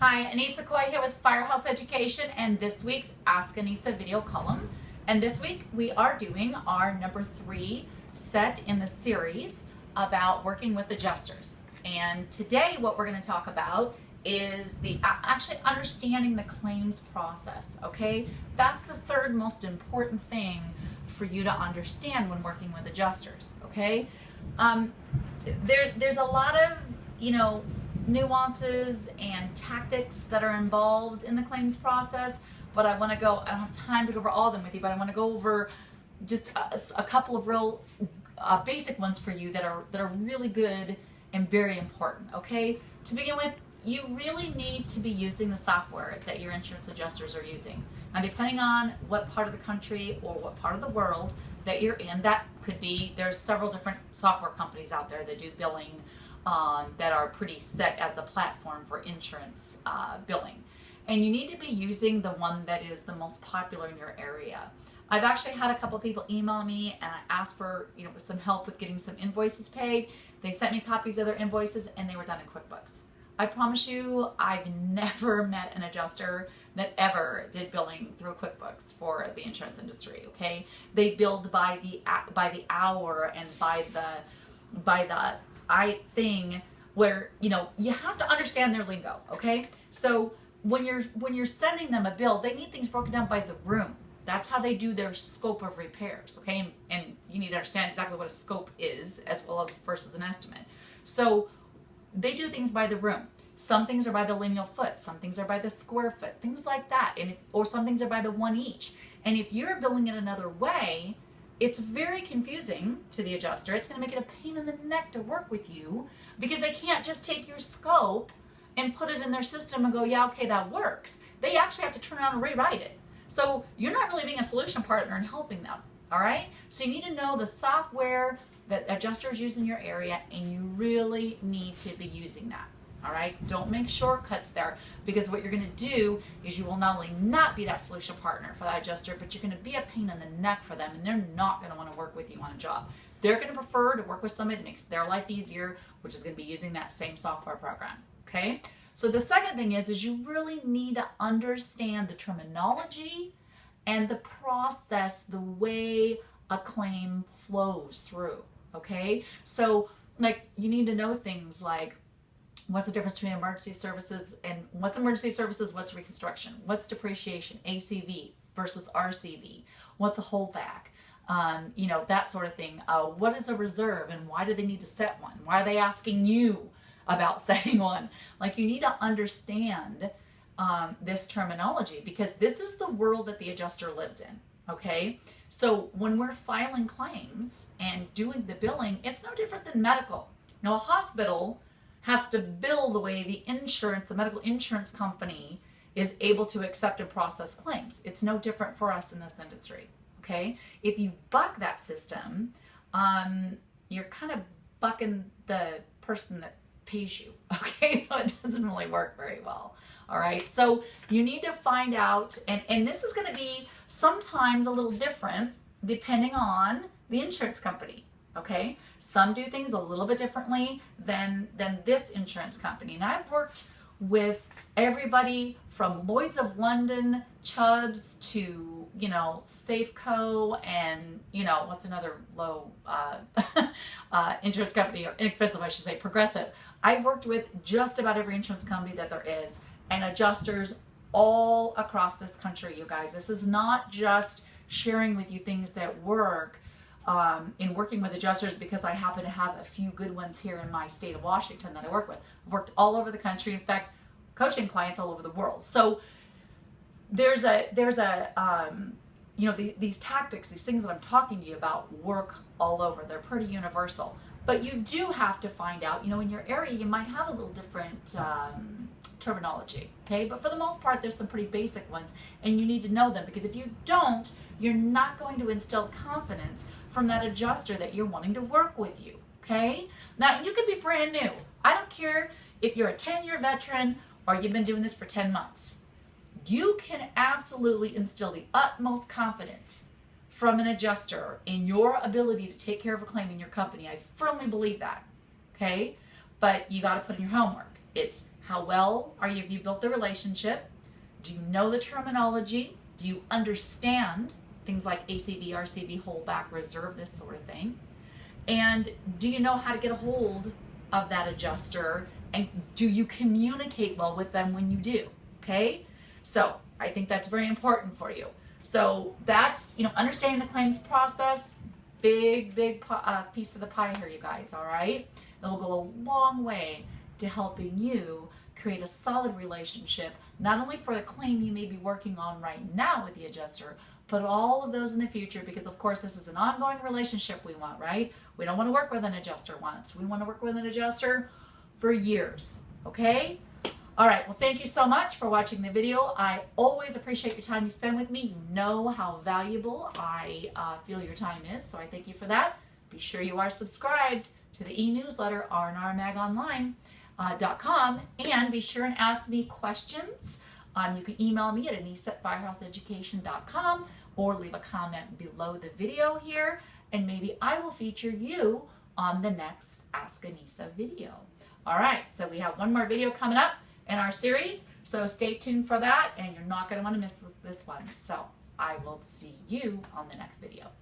Hi, Anissa Coy here with Firehouse Education and this week's Ask Anissa video column. And this week we are doing our number 3 set in the series about working with adjusters. And today what we're going to talk about is the actually understanding the claims process, okay? That's the third most important thing for you to understand when working with adjusters, okay? There's a lot of, nuances and tactics that are involved in the claims process, but I don't have time to go over all of them with you, but I want to go over just a couple of real basic ones for you that are really good and very important, okay? To begin with, you really need to be using the software that your insurance adjusters are using. Now, depending on what part of the country or what part of the world that you're in, that could be, there's several different software companies out there that do billing that are pretty set as the platform for insurance billing. And you need to be using the one that is the most popular in your area. I've actually had a couple people email me and I asked for some help with getting some invoices paid. They sent me copies of their invoices and they were done in QuickBooks. I promise you, I've never met an adjuster that ever did billing through QuickBooks for the insurance industry, okay? They billed by the hour and by the thing where you have to understand their lingo, okay? So when you're sending them a bill, they need things broken down by the room. That's how they do their scope of repairs, okay? And you need to understand exactly what a scope is as well as versus an estimate. So they do things by the room. Some things are by the lineal foot, some things are by the square foot, things like that, or some things are by the one each. And if you're billing it another way, it's very confusing to the adjuster. It's going to make it a pain in the neck to work with you because they can't just take your scope and put it in their system and go, yeah, okay, that works. They actually have to turn around and rewrite it. So you're not really being a solution partner and helping them, all right? So you need to know the software that adjusters use in your area, and you really need to be using that. All right, don't make shortcuts there, because what you're going to do is you will not only not be that solution partner for that adjuster, but you're going to be a pain in the neck for them, and they're not going to want to work with you on a job. They're going to prefer to work with somebody that makes their life easier, which is going to be using that same software program. Okay, so the second thing is you really need to understand the terminology and the process, the way a claim flows through. Okay, so you need to know things like, what's the difference between emergency services and what's emergency services, what's reconstruction, what's depreciation, ACV versus RCV, what's a holdback, that sort of thing. What is a reserve and why do they need to set one? Why are they asking you about setting one? You need to understand this terminology, because this is the world that the adjuster lives in, okay? So when we're filing claims and doing the billing, it's no different than medical. A hospital has to bill the way the medical insurance company is able to accept and process claims. It's no different for us in this industry, okay? If you buck that system, you're kind of bucking the person that pays you, okay? It doesn't really work very well, all right? So you need to find out, and this is gonna be sometimes a little different depending on the insurance company. Okay, some do things a little bit differently than this insurance company. And I've worked with everybody from Lloyd's of London, Chubb's, to Safeco, and what's another low insurance company, or inexpensive, I should say, Progressive. I've worked with just about every insurance company that there is, and adjusters all across this country, you guys. This is not just sharing with you things that work in working with adjusters because I happen to have a few good ones here in my state of Washington that I work with. I've worked all over the country, in fact, coaching clients all over the world. So these tactics, these things that I'm talking to you about work all over. They're pretty universal. But you do have to find out, in your area you might have a little different terminology, okay? But for the most part, there's some pretty basic ones, and you need to know them, because if you don't, you're not going to instill confidence from that adjuster that you're wanting to work with you, okay? Now, you could be brand new. I don't care if you're a 10-year veteran or you've been doing this for 10 months. You can absolutely instill the utmost confidence from an adjuster in your ability to take care of a claim in your company. I firmly believe that, okay? But you got to put in your homework. It's how well have you built the relationship? Do you know the terminology? Do you understand things like ACV, RCV, holdback, reserve, this sort of thing? And do you know how to get a hold of that adjuster? And do you communicate well with them when you do? Okay? So I think that's very important for you. So that's, understanding the claims process, big piece of the pie here, you guys, all right? That will go a long way to helping you create a solid relationship, not only for the claim you may be working on right now with the adjuster, but all of those in the future, because of course this is an ongoing relationship we want, right? We don't want to work with an adjuster once. We want to work with an adjuster for years, okay? All right, well, thank you so much for watching the video. I always appreciate your time you spend with me. You know how valuable I feel your time is, so I thank you for that. Be sure you are subscribed to the e-newsletter, rnrmagonline.com, and be sure and ask me questions. You can email me at anisa@firehouseeducation.com or leave a comment below the video here, and maybe I will feature you on the next Ask Anisa video. All right, so we have one more video coming up in our series, so stay tuned for that, and you're not going to want to miss this one. So I will see you on the next video.